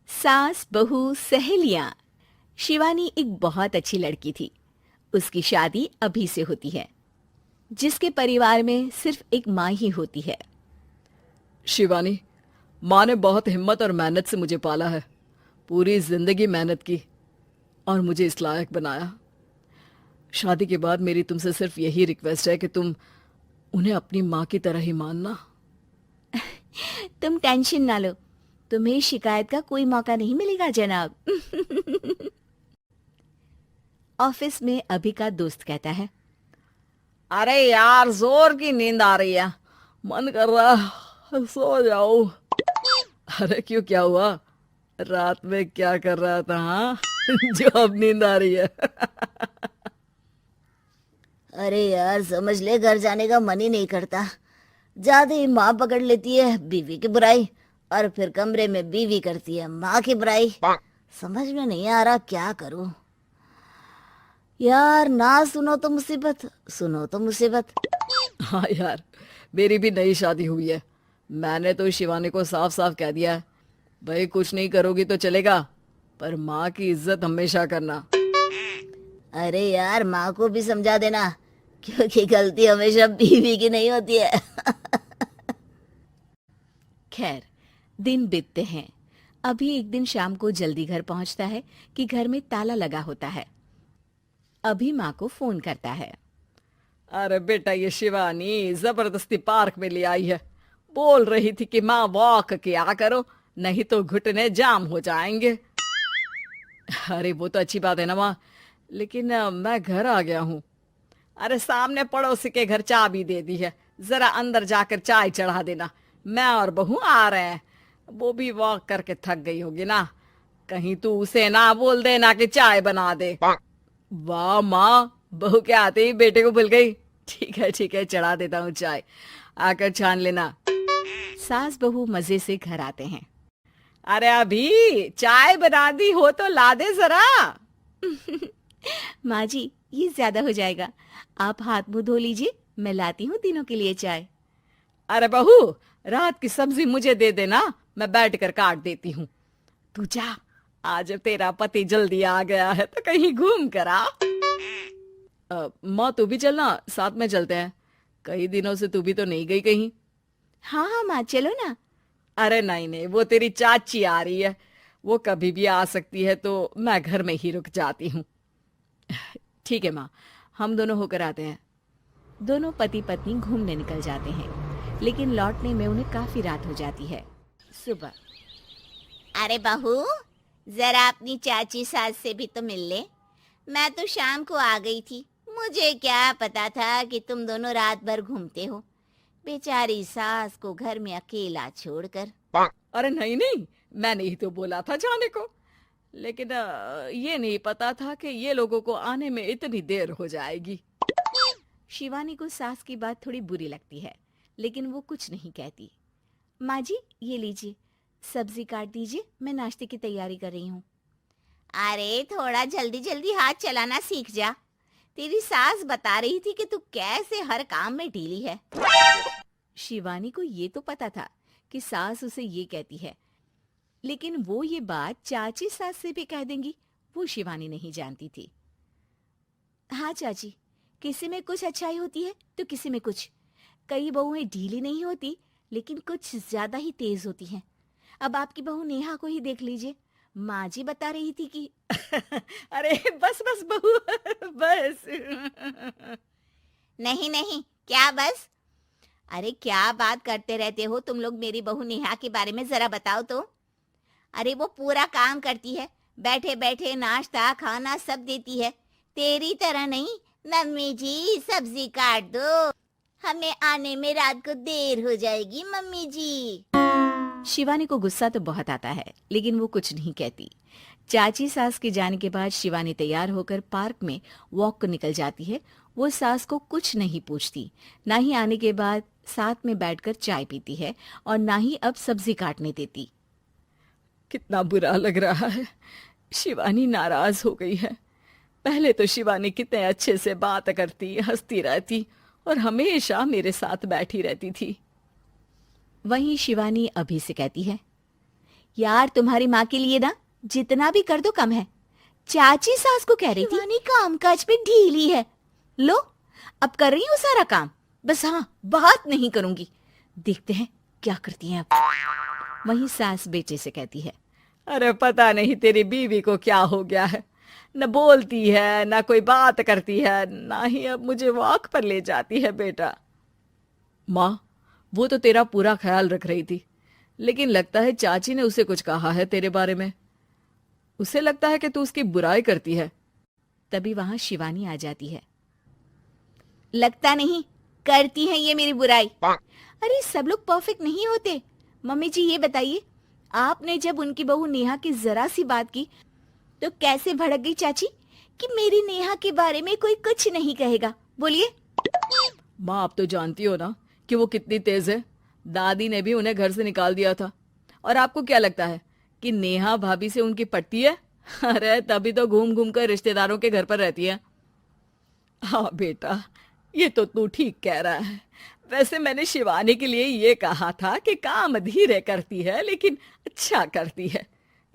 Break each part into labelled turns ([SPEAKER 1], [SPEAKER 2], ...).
[SPEAKER 1] सास बहू सहेलियां। शिवानी एक बहुत अच्छी लड़की थी। उसकी शादी अभी से होती है, जिसके परिवार में सिर्फ एक माँ ही होती है।
[SPEAKER 2] शिवानी, माँ ने बहुत हिम्मत और मेहनत से मुझे पाला है। पूरी जिंदगी मेहनत की और मुझे इस लायक बनाया। शादी के बाद मेरी तुमसे सिर्फ यही रिक्वेस्ट है कि तुम उन्हें अपनी माँ की तरह ही मानना।
[SPEAKER 1] तुम टेंशन ना लो, तुम्हें शिकायत का कोई मौका नहीं मिलेगा जनाब। ऑफिस में अभी का दोस्त कहता है,
[SPEAKER 2] अरे यार, जोर की नींद आ रही है, मन कर रहा है सो जाओ। अरे क्यों, क्या हुआ? रात में क्या कर रहा था हाँ? जो अब नींद आ रही है।
[SPEAKER 3] अरे यार, समझ ले, घर जाने का मन ही नहीं करता। जाते ही माँ पकड़ लेती है बीवी की बुराई, और फिर कमरे में बीवी करती है माँ की बुराई। समझ में नहीं आ रहा क्या करूं। यार, ना सुनो तो मुसीबत, सुनो तो मुसीबत।
[SPEAKER 2] हाँ यार, मेरी भी नई शादी हुई है। मैंने तो शिवानी को साफ साफ कह दिया है, भाई कुछ नहीं करोगी तो चलेगा, पर माँ की इज्जत हमेशा करना।
[SPEAKER 3] अरे यार, माँ को भी समझा देना, क्योंकि गलती हमेशा बीवी की नहीं होती है।
[SPEAKER 1] खैर, दिन बीतते हैं। अभी एक दिन शाम को जल्दी घर पहुंचता है कि घर में ताला लगा होता है। अभी माँ को फोन करता है।
[SPEAKER 2] अरे बेटा, ये शिवानी जबरदस्ती पार्क में ले आई है। बोल रही थी कि माँ वॉक किया करो, नहीं तो घुटने जाम हो जाएंगे। अरे वो तो अच्छी बात है ना माँ, लेकिन मैं घर आ गया हूँ। अरे सामने पड़ोसी के घर चाबी दे दी है, जरा अंदर जाकर चाय चढ़ा देना। मैं और बहू आ रहे हैं। वो भी वॉक करके थक गई होगी ना, कहीं तू उसे ना बोल देना कि चाय बना दे। वाह माँ, बहू के आते ही बेटे को भूल गई। ठीक है, चढ़ा देता हूँ चाय, आकर छान लेना।
[SPEAKER 1] सास बहू मजे से घर आते हैं।
[SPEAKER 2] अरे अभी चाय बना दी हो तो ला दे जरा।
[SPEAKER 1] माँ जी, ये ज्यादा हो जाएगा, आप हाथ मुंह धो लीजिए, मैं लाती हूँ तीनों के लिए चाय।
[SPEAKER 2] अरे बहू, रात की सब्जी मुझे दे देना, मैं बैठ कर काट देती हूँ। तू जा, आज तेरा पति जल्दी आ गया है तो कहीं घूम कर आ। माँ तू भी चलना, साथ में चलते हैं। कई दिनों से तू भी तो नहीं गई कहीं।
[SPEAKER 1] हाँ हाँ माँ, चलो ना।
[SPEAKER 2] अरे नहीं नहीं, वो तेरी चाची आ रही है, वो कभी भी आ सकती है, तो मैं घर में ही रुक जाती हूँ। ठीक है माँ, हम दोनों होकर आते हैं।
[SPEAKER 1] दोनों पति पत्नी घूमने निकल जाते हैं, लेकिन लौटने में उन्हें काफी रात हो जाती है। सुबह,
[SPEAKER 3] अरे बहू, जरा अपनी चाची सास से भी तो मिल ले। मैं तो शाम को आ गई थी, मुझे क्या पता था कि तुम दोनों रात भर घूमते हो, बेचारी सास को घर में अकेला छोड़कर।
[SPEAKER 2] अरे नहीं नहीं, मैंने ही तो बोला था जाने को, लेकिन ये नहीं पता था कि ये लोगों को आने में इतनी देर हो जाएगी।
[SPEAKER 1] शिवानी को सास की बात थोड़ी बुरी लगती है, लेकिन वो कुछ नहीं कहती। माँ जी, ये लीजिए, सब्जी काट दीजिए, मैं नाश्ते की तैयारी कर रही हूँ।
[SPEAKER 3] अरे थोड़ा जल्दी जल्दी हाथ चलाना सीख जा। तेरी सास बता रही थी कि तू कैसे हर काम में ढीली है।
[SPEAKER 1] शिवानी को ये तो पता था कि सास उसे ये कहती है, लेकिन वो ये बात चाची सास से भी कह देंगी, वो शिवानी नहीं जानती थी। हाँ चाची, किसी में कुछ अच्छाई होती है तो किसी में कुछ। कई बहुएं ढीली नहीं होती, लेकिन कुछ ज्यादा ही तेज होती हैं। अब आपकी बहू नेहा को ही देख लीजिए, माँ जी बता रही थी कि
[SPEAKER 2] अरे बस बस बहू, बस।
[SPEAKER 3] नहीं नहीं, क्या बस? अरे क्या बात करते रहते हो तुम लोग मेरी बहू नेहा के बारे में, जरा बताओ तो। अरे वो पूरा काम करती है, बैठे बैठे नाश्ता खाना सब देती है। तेरी तरह नहीं, मम्मी जी सब्जी काट दो, हमें आने में रात को देर हो जाएगी मम्मी जी।
[SPEAKER 1] शिवानी को गुस्सा तो बहुत आता है, लेकिन वो कुछ नहीं कहती। चाची सास के जाने के बाद शिवानी तैयार होकर पार्क में वॉक को निकल जाती है। वो सास को कुछ नहीं पूछती, ना ही आने के बाद साथ में बैठकर चाय पीती है, और ना ही अब सब्जी काटने देती।
[SPEAKER 2] कितना बुरा लग रहा है, शिवानी नाराज हो गई है। पहले तो शिवानी कितने अच्छे से बात करती, हंसती रहती और हमेशा मेरे साथ बैठी रहती थी।
[SPEAKER 1] वहीं शिवानी अभी से कहती है, यार तुम्हारी माँ के लिए ना जितना भी कर दो कम है। चाची सास को कह रही थी शिवानी काम काज पे ढीली है। लो अब कर रही हूँ सारा काम, बस हाँ बात नहीं करूंगी। देखते हैं क्या करती हैं अब। वहीं सास बेटे से कहती है,
[SPEAKER 2] अरे पता नहीं तेरी बीवी को क्या हो गया है, न बोलती है न कोई बात करती है, ना ही अब मुझे वॉक पर ले जाती है बेटा। माँ वो तो तेरा पूरा ख्याल रख रही थी, लेकिन लगता है चाची ने उसे कुछ कहा है तेरे बारे में। उसे लगता है कि तू उसकी बुराई करती है।
[SPEAKER 1] तभी वहां शिवानी आ जाती है। लगता नहीं, करती है ये मेरी बुराई। अरे सब लोग परफेक्ट नहीं होते। मम्मी जी ये बताइए, आपने जब उनकी बहू नेहा की जरा सी बात की तो कैसे भड़क गई चाची कि मेरी नेहा के बारे में कोई कुछ नहीं कहेगा। बोलिए।
[SPEAKER 2] माँ आप तो जानती हो ना कि वो कितनी तेज है। दादी ने भी उन्हें घर से निकाल दिया था। और आपको क्या लगता है कि नेहा भाभी से उनकी पटती है? अरे तभी तो घूम घूम कर रिश्तेदारों के घर पर रहती है। हाँ बेटा ये तो तू ठीक कह रहा है। वैसे मैंने शिवानी के लिए ये कहा था कि काम धीरे करती है लेकिन अच्छा करती है।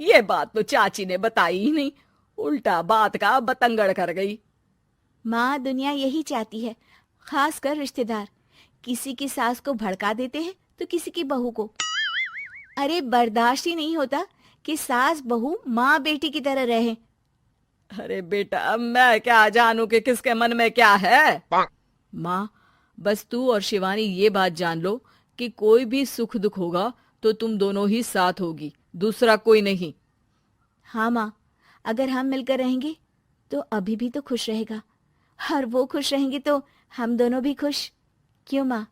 [SPEAKER 2] ये बात तो चाची ने बताई ही नहीं, उल्टा बात का बतंगड़ कर गई।
[SPEAKER 1] माँ दुनिया यही चाहती है, खासकर रिश्तेदार किसी की सास को भड़का देते हैं तो किसी की बहू को। अरे बर्दाश्त ही नहीं होता कि सास बहू माँ बेटी की तरह रहे।
[SPEAKER 2] अरे बेटा मैं क्या जानूं कि किसके मन में क्या है। माँ बस तू और शिवानी ये बात जान लो कि कोई भी सुख दुख होगा तो तुम दोनों ही साथ होगी, दूसरा कोई नहीं।
[SPEAKER 1] हाँ माँ, अगर हम मिलकर रहेंगे तो अभी भी तो खुश रहेगा, और वो खुश रहेंगे तो हम दोनों भी खुश। क्यों माँ?